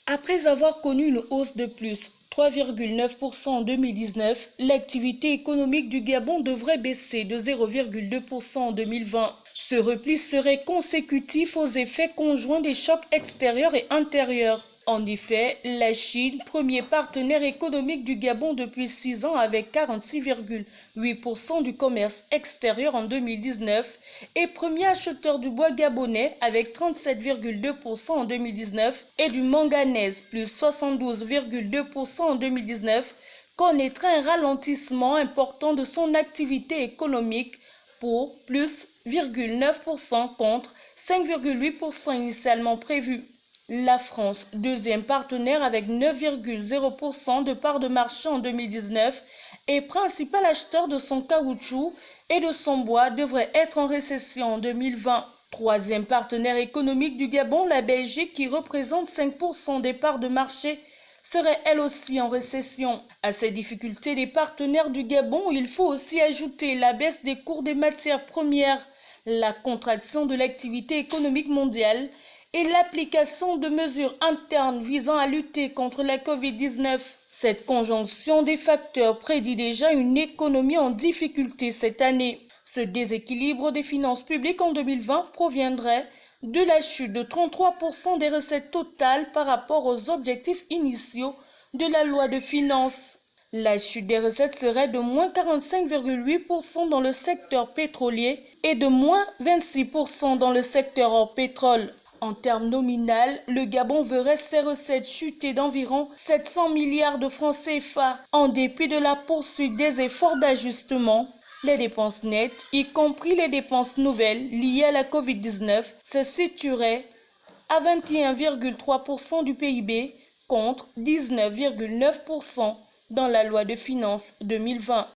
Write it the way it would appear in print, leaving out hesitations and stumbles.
Après avoir connu une hausse de plus 3,9% en 2019, l'activité économique du Gabon devrait baisser de 0,2% en 2020. Ce repli serait consécutif aux effets conjoints des chocs extérieurs et intérieurs. En effet, la Chine, premier partenaire économique du Gabon depuis 6 ans avec 46,8% du commerce extérieur en 2019, et premier acheteur du bois gabonais avec 37,2% en 2019 et du manganèse plus 72,2% en 2019, connaîtra un ralentissement important de son activité économique pour plus 0,9% contre 5,8% initialement prévu. La France, deuxième partenaire avec 9,0% de part de marché en 2019 et principal acheteur de son caoutchouc et de son bois, devrait être en récession en 2020. Troisième partenaire économique du Gabon, la Belgique, qui représente 5% des parts de marché, serait elle aussi en récession. À ces difficultés des partenaires du Gabon, il faut aussi ajouter la baisse des cours des matières premières, la contraction de l'activité économique mondiale et l'application de mesures internes visant à lutter contre la Covid-19. Cette conjonction des facteurs prédit déjà une économie en difficulté cette année. Ce déséquilibre des finances publiques en 2020 proviendrait de la chute de 33% des recettes totales par rapport aux objectifs initiaux de la loi de finances. La chute des recettes serait de moins 45,8% dans le secteur pétrolier et de moins 26% dans le secteur hors pétrole. En termes nominal, le Gabon verrait ses recettes chuter d'environ 700 milliards de francs CFA en dépit de la poursuite des efforts d'ajustement. Les dépenses nettes, y compris les dépenses nouvelles liées à la Covid-19, se situeraient à 21,3% du PIB contre 19,9% dans la loi de finances 2020.